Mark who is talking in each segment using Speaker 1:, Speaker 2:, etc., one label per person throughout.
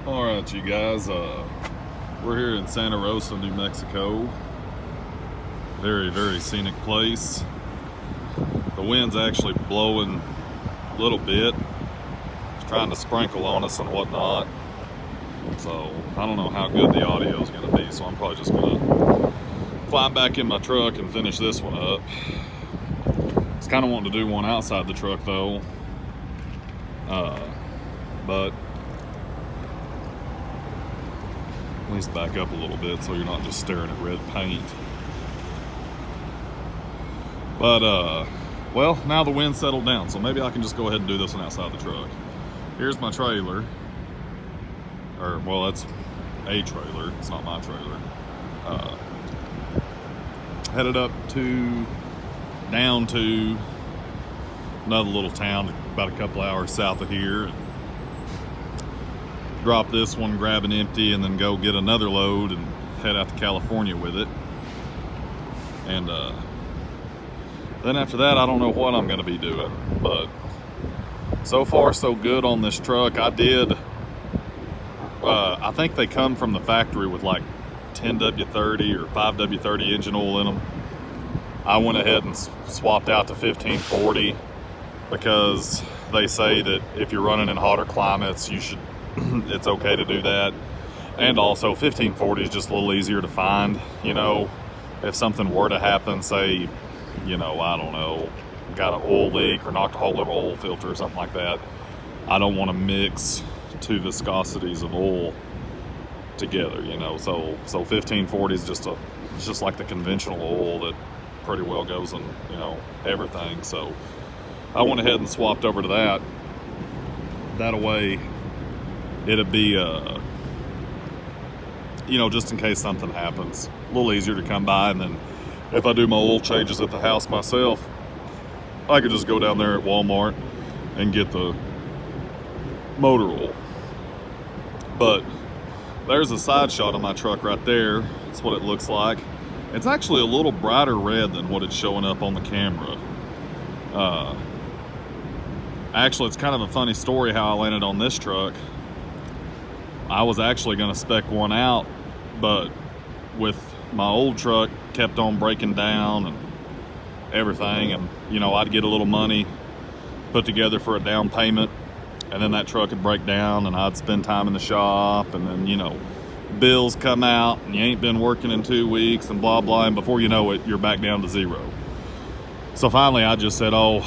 Speaker 1: All right, you guys, we're here in Santa Rosa, New Mexico. Very, very scenic place. The wind's actually blowing a little bit. It's trying to sprinkle on us and whatnot. So I don't know how good the audio is going to be, so I'm probably just going to climb back in my truck and finish this one up. I was kind of wanting to do one outside the truck though, but at least back up a little bit so you're not just staring at red paint. But well, now the wind settled down, so maybe I can just go ahead and do this one outside the truck. Here's my trailer, or well, that's a trailer, it's not my trailer. Headed down to another little town about a couple hours south of here, and drop this one, grab an empty, and then go get another load and head out to California with it. And then after that, I don't know what I'm going to be doing, but so far so good on this truck. I think they come from the factory with like 10W30 or 5W30 engine oil in them. I went ahead and swapped out to 1540 because they say that if you're running in hotter climates, it's okay to do that. And also 1540 is just a little easier to find. You know, if something were to happen, say, you know, I don't know, got an oil leak or knocked a hole in an oil filter or something like that, I don't want to mix two viscosities of oil together, you know. So 1540 is just like the conventional oil that pretty well goes in, you know, everything. So I went ahead and swapped over to that. That way it'd be you know, just in case something happens, a little easier to come by. And then if I do my oil changes at the house myself, I could just go down there at Walmart and get the motor oil. But there's a side shot of my truck right there. That's what it looks like. It's actually a little brighter red than what it's showing up on the camera. Actually, it's kind of a funny story how I landed on this truck. I was actually going to spec one out, but with my old truck kept on breaking down and everything, and you know, I'd get a little money put together for a down payment, and then that truck would break down and I'd spend time in the shop, and then, you know, bills come out and you ain't been working in 2 weeks and blah blah, and before you know it, you're back down to zero. So finally I just said, oh,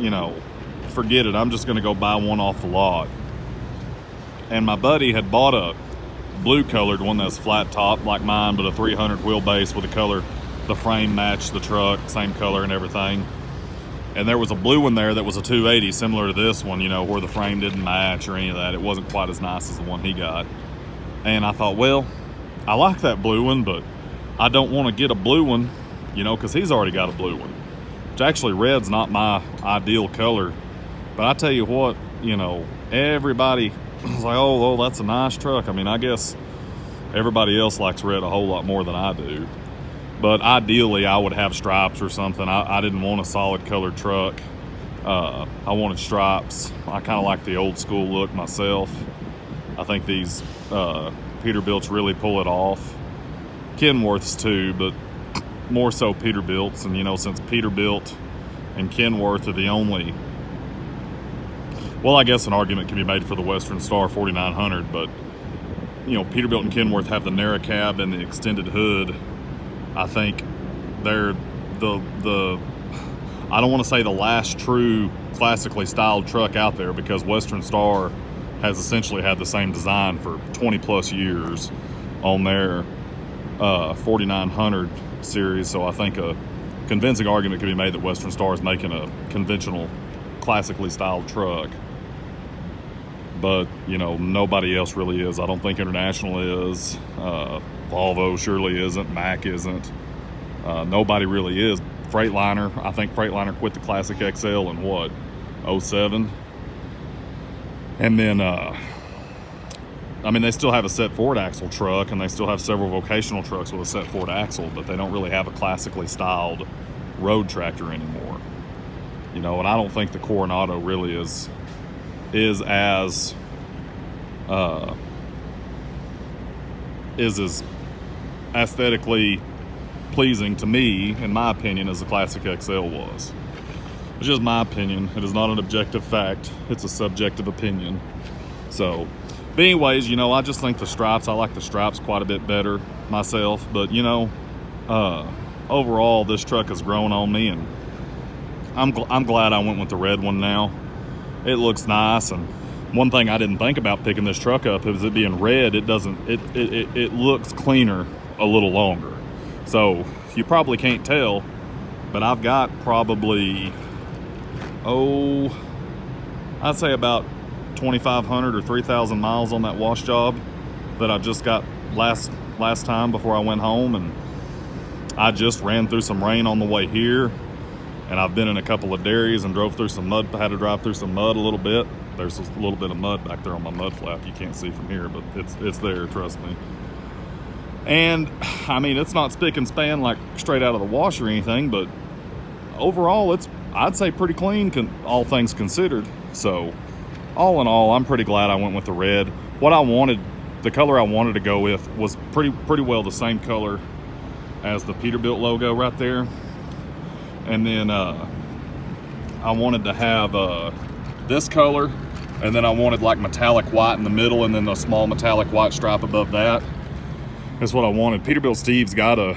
Speaker 1: you know, forget it, I'm just going to go buy one off the lot. And my buddy had bought a blue colored one that's flat top like mine, but a 300 wheelbase with a color, the frame matched the truck, same color and everything. And there was a blue one there that was a 280, similar to this one, you know, where the frame didn't match or any of that. It wasn't quite as nice as the one he got. And I thought, well, I like that blue one, but I don't want to get a blue one, you know, because he's already got a blue one. Which actually, red's not my ideal color. But I tell you what, you know, everybody was like, oh, that's a nice truck. I mean, I guess everybody else likes red a whole lot more than I do. But ideally, I would have stripes or something. I didn't want a solid colored truck. I wanted stripes. I kind of like the old school look myself. I think these Peterbilts really pull it off. Kenworths too, but more so Peterbilts. And you know, since Peterbilt and Kenworth are the only, well, I guess an argument can be made for the Western Star 4900, but you know, Peterbilt and Kenworth have the narrow cab and the extended hood. I think they're the I don't want to say the last true classically styled truck out there, because Western Star has essentially had the same design for 20 plus years on their 4900 series. So I think a convincing argument can be made that Western Star is making a conventional classically styled truck. But you know, nobody else really is. I don't think International is. Volvo surely isn't. Mack isn't. Nobody really is. Freightliner, I think Freightliner quit the Classic XL in what, 07? And then, I mean, they still have a set forward axle truck, and they still have several vocational trucks with a set forward axle, but they don't really have a classically styled road tractor anymore. You know, and I don't think the Coronado really is as is as aesthetically pleasing to me, in my opinion, as the Classic XL was. It's just my opinion. It is not an objective fact. It's a subjective opinion. So, but anyways, you know, I just think the stripes, I like the stripes quite a bit better myself. But, you know, overall, this truck has grown on me, and I'm glad I went with the red one now. It looks nice, and one thing I didn't think about picking this truck up is it being red. It looks cleaner a little longer. So you probably can't tell, but I've got probably, I'd say about 2,500 or 3,000 miles on that wash job that I just got last time before I went home. And I just ran through some rain on the way here, and I've been in a couple of dairies and drove through some mud. I had to drive through some mud a little bit. There's a little bit of mud back there on my mud flap. You can't see from here, but it's there, trust me. And I mean, it's not spick and span like straight out of the wash or anything, but overall it's, I'd say, pretty clean, all things considered. So all in all, I'm pretty glad I went with the red. What I wanted, the color I wanted to go with was pretty well the same color as the Peterbilt logo right there. And then I wanted to have this color, and then I wanted like metallic white in the middle, and then a small metallic white stripe above that. That's what I wanted. Peterbilt Steve's got a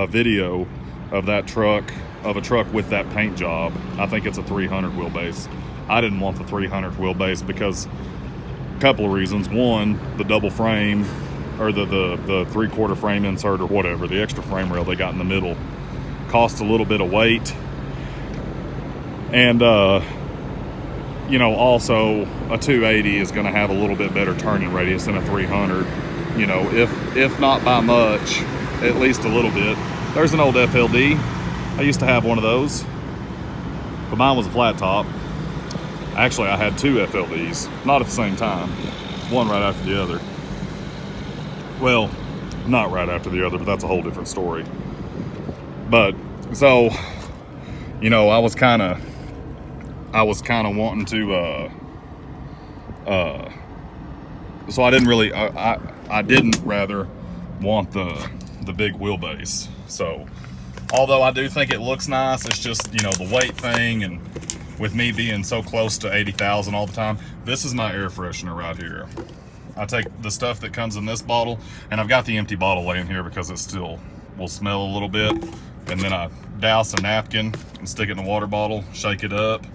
Speaker 1: video of that truck, of a truck with that paint job. I think it's a 300 wheelbase. I didn't want the 300 wheelbase because a couple of reasons. One, the double frame, or the 3/4 frame insert or whatever, the extra frame rail they got in the middle, cost a little bit of weight. And you know, also a 280 is going to have a little bit better turning radius than a 300. You know, if not by much, at least a little bit. There's an old FLD. I used to have one of those, but mine was a flat top. Actually, I had two FLDs, not at the same time, one right after the other. Well, not right after the other, but that's a whole different story. But so, you know, I was kind of wanting to so I didn't really I didn't rather want the big wheelbase. So although I do think it looks nice, it's just, you know, the weight thing, and with me being so close to 80,000 all the time. This is my air freshener right here. I take the stuff that comes in this bottle, and I've got the empty bottle laying here because it still will smell a little bit, and then I douse a napkin and stick it in a water bottle, shake it up,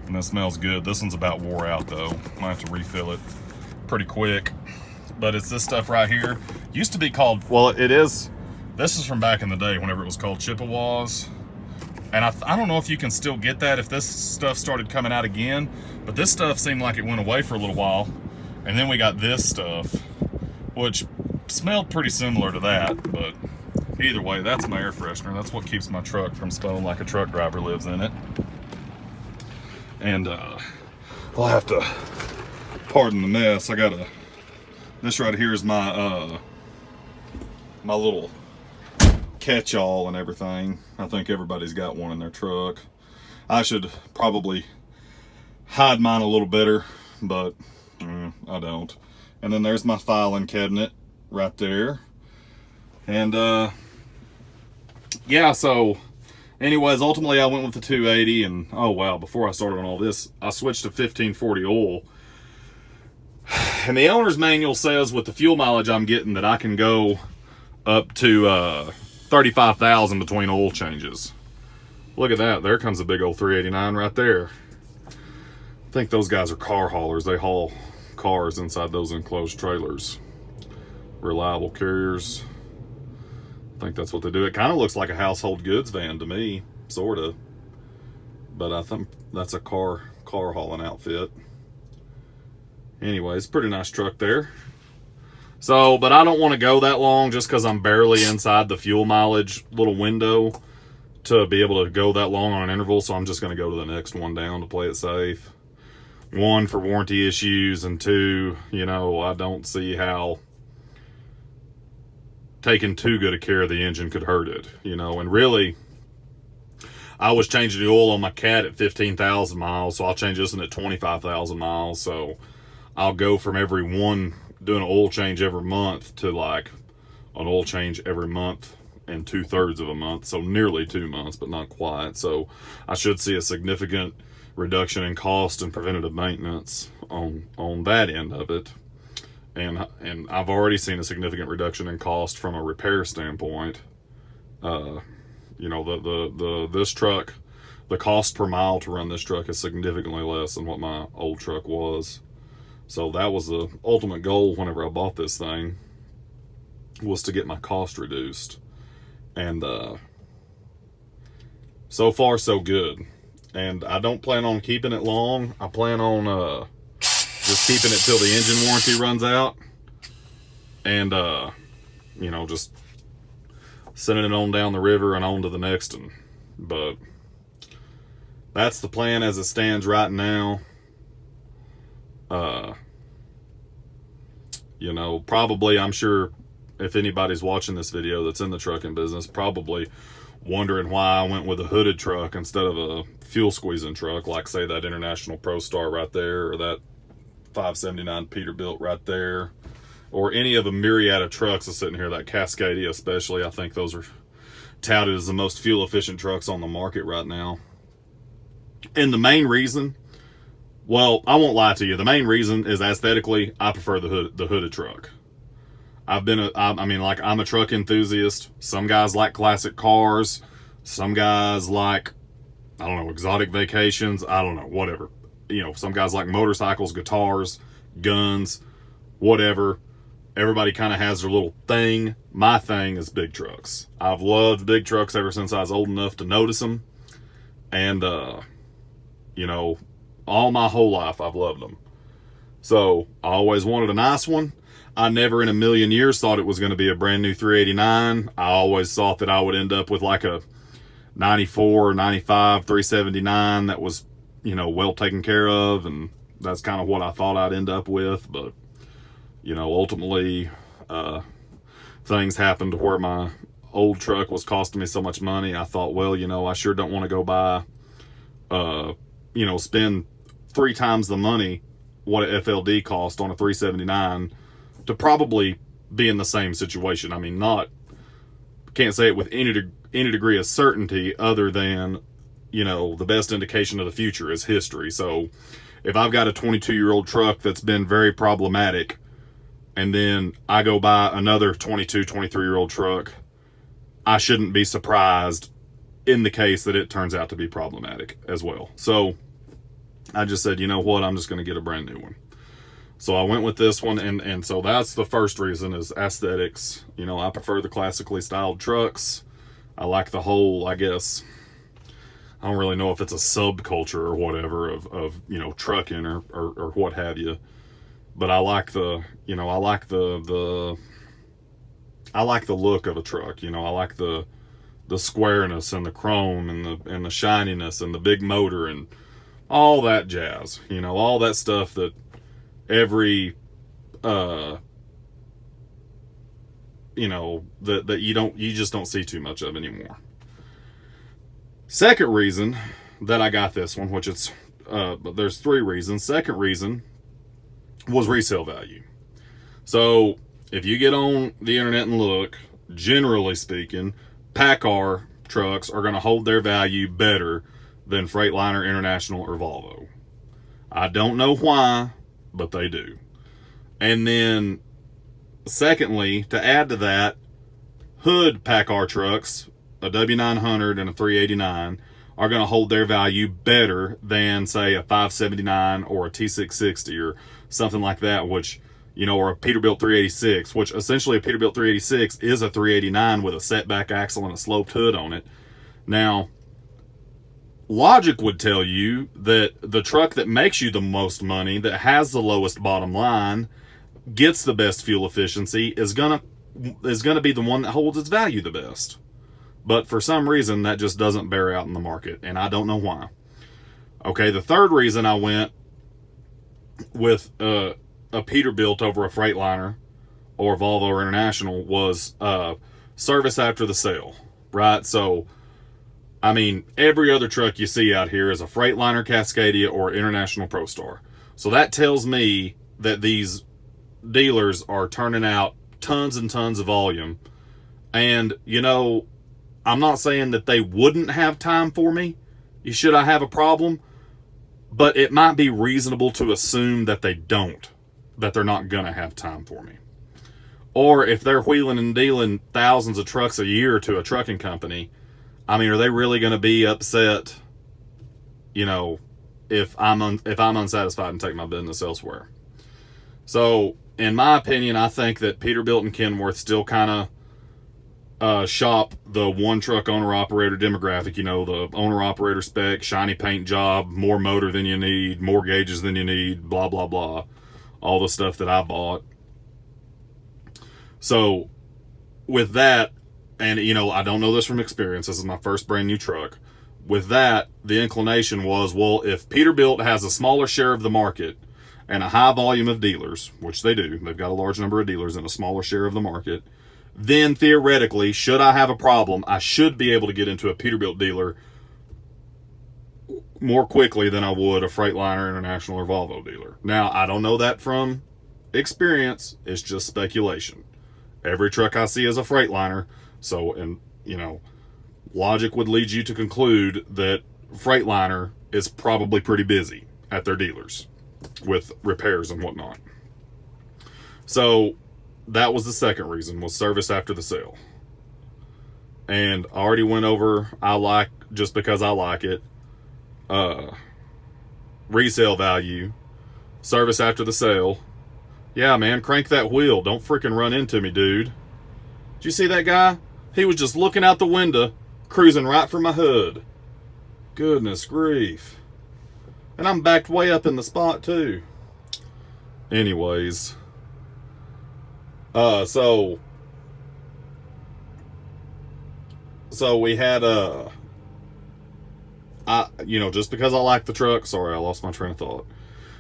Speaker 1: and it smells good. This one's about wore out though. I have to refill it pretty quick. But it's this stuff right here. Used to be called, well, it is, this is from back in the day whenever it was called Chippewas. And I don't know if you can still get that if this stuff started coming out again, but this stuff seemed like it went away for a little while. And then we got this stuff, which smelled pretty similar to that, but either way, that's my air freshener. That's what keeps my truck from smelling like a truck driver lives in it. And I'll have to pardon the mess. I got this right here is my my little catch-all and everything. I think everybody's got one in their truck. I should probably hide mine a little better, but I don't. And then there's my filing cabinet right there. And yeah, so anyways, ultimately I went with the 280, and oh wow, before I started on all this, I switched to 1540 oil. And the owner's manual says with the fuel mileage I'm getting that I can go up to 35,000 between oil changes. Look at that, there comes a big old 389 right there. I think those guys are car haulers. They haul cars inside those enclosed trailers. Reliable carriers. I think that's what they do. It kind of looks like a household goods van to me, sort of. But I think that's a car hauling outfit. Anyways, pretty nice truck there. So, but I don't want to go that long just because I'm barely inside the fuel mileage little window to be able to go that long on an interval. So I'm just going to go to the next one down to play it safe. One, for warranty issues, and two, you know, I don't see how taking too good a care of the engine could hurt it, you know. And really, I was changing the oil on my Cat at 15,000 miles, so I'll change this one at 25,000 miles. So I'll go from every 1 doing an oil change every month to like an oil change every month and 2/3 of a month, so nearly 2 months, but not quite. So I should see a significant reduction in cost and preventative maintenance on that end of it. And I've already seen a significant reduction in cost from a repair standpoint. You know, this truck, the cost per mile to run this truck is significantly less than what my old truck was. So that was the ultimate goal whenever I bought this thing, was to get my cost reduced. And so far so good. And I don't plan on keeping it long. I plan on just keeping it till the engine warranty runs out, and you know, just sending it on down the river and on to the next one. But that's the plan as it stands right now. You know, probably, I'm sure if anybody's watching this video that's in the trucking business, probably wondering why I went with a hooded truck instead of a fuel squeezing truck, like say that International Pro Star right there, or that 579 Peterbilt right there, or any of the myriad of trucks that's sitting here, that Cascadia especially. I think those are touted as the most fuel efficient trucks on the market right now. And the main reason, well, I won't lie to you, the main reason is aesthetically, I prefer the hooded truck. I mean, like, I'm a truck enthusiast. Some guys like classic cars. Some guys like, I don't know, exotic vacations. I don't know, whatever. You know, some guys like motorcycles, guitars, guns, whatever. Everybody kind of has their little thing. My thing is big trucks. I've loved big trucks ever since I was old enough to notice them. And, you know, all my whole life I've loved them. So I always wanted a nice one. I never in a million years thought it was going to be a brand new 389. I always thought that I would end up with like a 94 or 95 379 that was, you know, well taken care of, and that's kind of what I thought I'd end up with. But, you know, ultimately things happened to where my old truck was costing me so much money. I thought, well, you know, I sure don't want to go buy you know, spend 3 times the money what a FLD cost on a 379 to probably be in the same situation. I mean, can't say it with any degree of certainty, other than, you know, the best indication of the future is history. So if I've got a 22-year-old truck that's been very problematic, and then I go buy another 22, 23-year-old truck, I shouldn't be surprised in the case that it turns out to be problematic as well. So I just said, you know what, I'm just going to get a brand new one. So I went with this one, and so that's the first reason, is aesthetics. You know, I prefer the classically styled trucks. I like the whole, I guess, I don't really know if it's a subculture or whatever of you know, trucking or what have you. But I like the, you know, I like the look of a truck. You know, I like the squareness and the chrome and the shininess and the big motor and all that jazz. You know, all that stuff that every you know, that you just don't see too much of anymore. Second reason that I got this one, which it's but there's 3 reasons. Second reason was resale value. So if you get on the internet and look, generally speaking, PACCAR trucks are going to hold their value better than Freightliner, International, or Volvo. I don't know why, but they do. And then secondly, to add to that, hood PACCAR trucks, a W900 and a 389, are going to hold their value better than, say, a 579 or a T660 or something like that, which, you know, or a Peterbilt 386, which essentially a Peterbilt 386 is a 389 with a setback axle and a sloped hood on it. Now, logic would tell you that the truck that makes you the most money, that has the lowest bottom line, gets the best fuel efficiency, is gonna be the one that holds its value the best. But for some reason, that just doesn't bear out in the market, and I don't know why. Okay, the third reason I went with a Peterbilt over a Freightliner or Volvo or International was service after the sale, right? So, I mean, every other truck you see out here is a Freightliner, Cascadia, or International Pro Star. So that tells me that these dealers are turning out tons and tons of volume. And, you know, I'm not saying that they wouldn't have time for me. Should I have a problem? But it might be reasonable to assume that they don't, that they're not going to have time for me. Or if they're wheeling and dealing thousands of trucks a year to a trucking company, I mean, are they really going to be upset, you know, if I'm unsatisfied and take my business elsewhere? So, in my opinion, I think that Peterbilt and Kenworth still kind of shop the one truck owner-operator demographic, you know, the owner-operator spec, shiny paint job, more motor than you need, more gauges than you need, blah, blah, blah. All the stuff that I bought. So, with that, and, you know, I don't know this from experience. This is my first brand new truck. With that, the inclination was, well, if Peterbilt has a smaller share of the market and a high volume of dealers, which they do, they've got a large number of dealers and a smaller share of the market, then theoretically, should I have a problem, I should be able to get into a Peterbilt dealer more quickly than I would a Freightliner, International, or Volvo dealer. Now, I don't know that from experience. It's just speculation. Every truck I see is a Freightliner. So, and you know, logic would lead you to conclude that Freightliner is probably pretty busy at their dealers with repairs and whatnot. So, that was the second reason, was service after the sale. And I already went over, just because I like it, resale value, service after the sale. Yeah, man, crank that wheel. Don't freaking run into me, dude. Did you see that guy? He was just looking out the window, cruising right for my hood. Goodness grief. And I'm backed way up in the spot, too. Anyways. So we had, just because I like the truck, sorry, I lost my train of thought.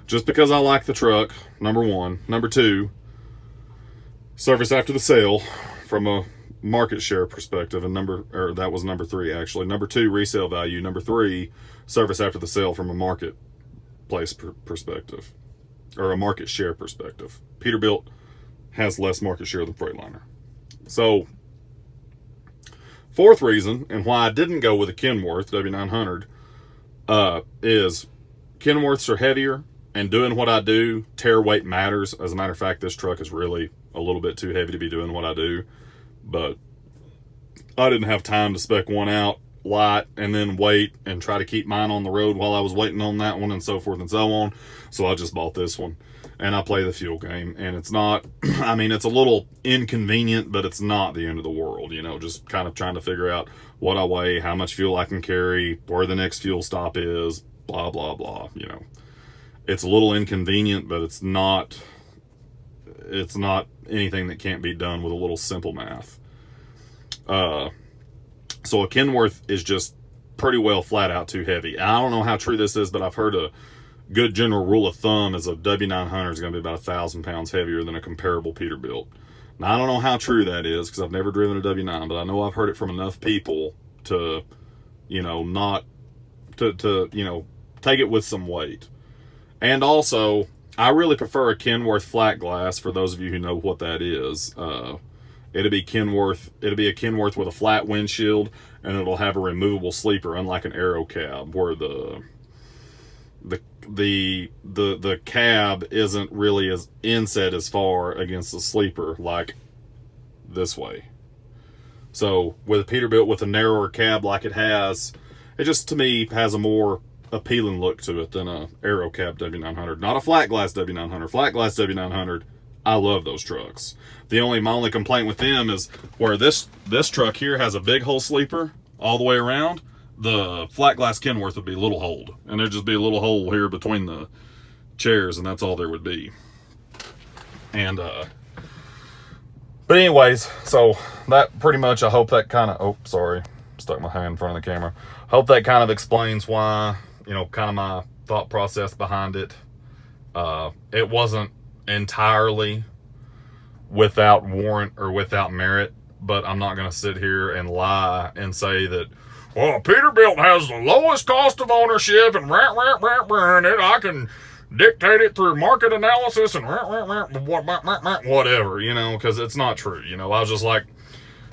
Speaker 1: Just because I like the truck, number one. Number two, service after the sale from a market share perspective. And that was number three, actually. Number two, resale value. Number three, service after the sale from a marketplace perspective, or a market share perspective. Peterbilt has less market share than Freightliner. So, fourth reason, and why I didn't go with a Kenworth W900, is Kenworths are heavier, and doing what I do, tare weight matters. As a matter of fact, this truck is really a little bit too heavy to be doing what I do. But I didn't have time to spec one out light and then wait and try to keep mine on the road while I was waiting on that one and so forth and so on. So I just bought this one. And I play the fuel game. And it's not, I mean, it's a little inconvenient, but it's not the end of the world. You know, just kind of trying to figure out what I weigh, how much fuel I can carry, where the next fuel stop is, blah, blah, blah, you know. It's a little inconvenient, but it's not anything that can't be done with a little simple math. So a Kenworth is just pretty well flat out too heavy. I don't know how true this is, but I've heard a good general rule of thumb is a W900 is going to be about 1,000 pounds heavier than a comparable Peterbilt. Now, I don't know how true that is because I've never driven a W9, but I know I've heard it from enough people to, you know, not to you know, take it with some weight. And also, I really prefer a Kenworth flat glass, for those of you who know what that is. It'll be a Kenworth with a flat windshield, and it'll have a removable sleeper, unlike an Aero cab, where the cab isn't really as inset as far against the sleeper like this way. So with a Peterbilt with a narrower cab like it has, it just to me has a more appealing look to it than a Aero cab W900. Not a flat glass W900. Flat glass W900, I love those trucks. My only complaint with them is where this truck here has a big hole sleeper all the way around. The flat glass Kenworth would be a little hole, and there'd just be a little hole here between the chairs, and that's all there would be. And but anyways, so that pretty much, I hope that kind of, stuck my hand in front of the camera. Hope that kind of explains why, you know, kind of my thought process behind it. It wasn't entirely without warrant or without merit, but I'm not going to sit here and lie and say that, well, Peterbilt has the lowest cost of ownership and I can dictate it through market analysis and whatever, you know, because it's not true. You know, I was just like,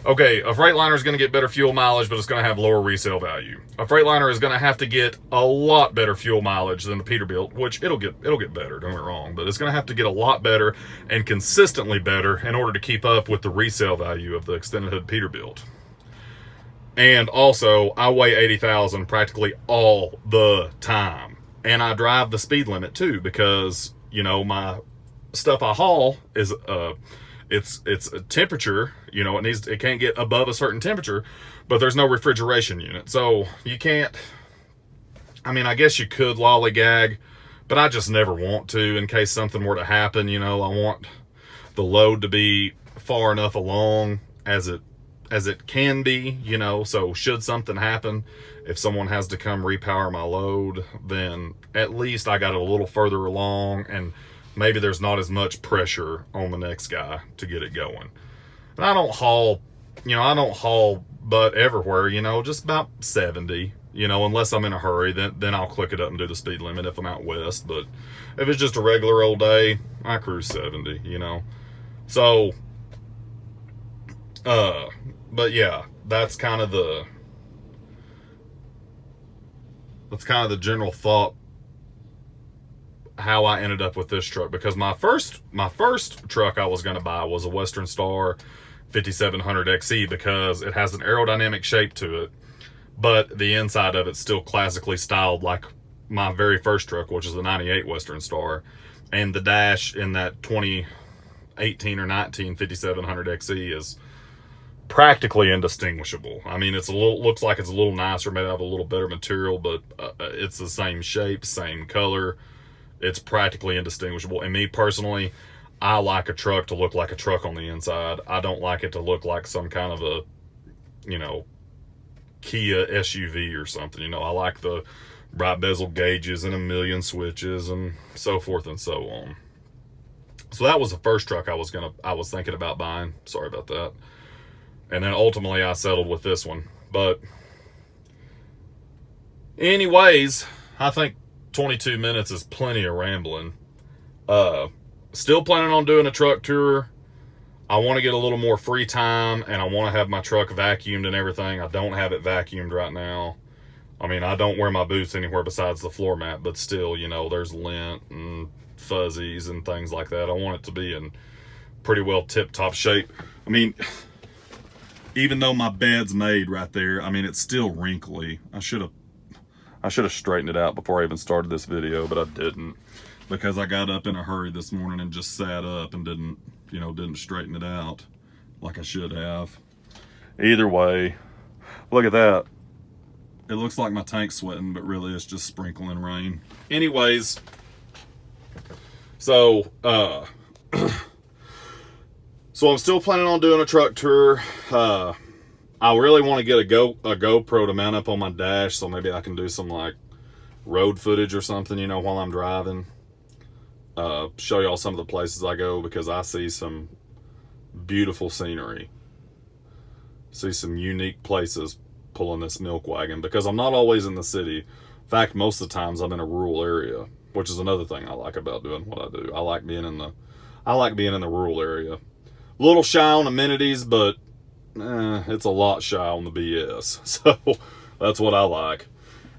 Speaker 1: okay, a Freightliner is going to get better fuel mileage, but it's going to have lower resale value. A Freightliner is going to have to get a lot better fuel mileage than the Peterbilt, which it'll get better, don't get me wrong, but it's going to have to get a lot better and consistently better in order to keep up with the resale value of the extended hood Peterbilt. And also, I weigh 80,000 practically all the time. And I drive the speed limit too, because, you know, my stuff I haul is it's a temperature, you know, it can't get above a certain temperature, but there's no refrigeration unit. So you can't, I mean, I guess you could lollygag, but I just never want to in case something were to happen. You know, I want the load to be far enough along as it can be, you know, so should something happen, if someone has to come repower my load, then at least I got it a little further along, and maybe there's not as much pressure on the next guy to get it going. And I don't haul butt everywhere, you know, just about 70, you know, unless I'm in a hurry, then I'll click it up and do the speed limit if I'm out west. But if it's just a regular old day, I cruise 70, you know. So, but yeah, that's kind of the general thought how I ended up with this truck, because my first truck I was going to buy was a Western Star 5700 XE, because it has an aerodynamic shape to it, but the inside of it's still classically styled like my very first truck, which is the 98 Western Star, and the dash in that 2018 or 19 5700 XE is practically indistinguishable. I mean, looks like it's a little nicer, maybe have a little better material, but it's the same shape, same color. It's practically indistinguishable. And me personally, I like a truck to look like a truck on the inside. I don't like it to look like some kind of a, you know, Kia SUV or something. You know, I like the bright bezel gauges and a million switches and so forth and so on. So that was the first truck I was thinking about buying. Sorry about that. And then ultimately I settled with this one. But anyways, I think 22 minutes is plenty of rambling. Still planning on doing a truck tour. I want to get a little more free time, and I want to have my truck vacuumed and everything. I don't have it vacuumed right now. I mean, I don't wear my boots anywhere besides the floor mat, but still, you know, there's lint and fuzzies and things like that. I want it to be in pretty well tip-top shape. I mean, even though my bed's made right there, I mean, it's still wrinkly. I should have straightened it out before I even started this video, but I didn't, because I got up in a hurry this morning and just sat up and didn't straighten it out like I should have. Either way, look at that. It looks like my tank's sweating, but really it's just sprinkling rain. Anyways, so so I'm still planning on doing a truck tour. I really want to get a GoPro to mount up on my dash, so maybe I can do some like road footage or something, you know, while I'm driving. Show y'all some of the places I go, because I see some beautiful scenery. See some unique places pulling this milk wagon, because I'm not always in the city. In fact, most of the times I'm in a rural area, which is another thing I like about doing what I do. I like being in the rural area. A little shy on amenities, but it's a lot shy on the BS. So that's what I like.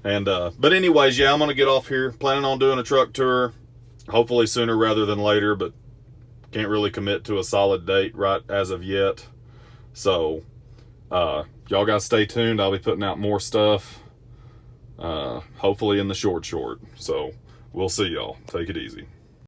Speaker 1: And but anyways, yeah, I'm gonna get off here. Planning on doing a truck tour, hopefully sooner rather than later, but can't really commit to a solid date right as of yet. So y'all gotta stay tuned. I'll be putting out more stuff, hopefully in the short. So we'll see y'all. Take it easy.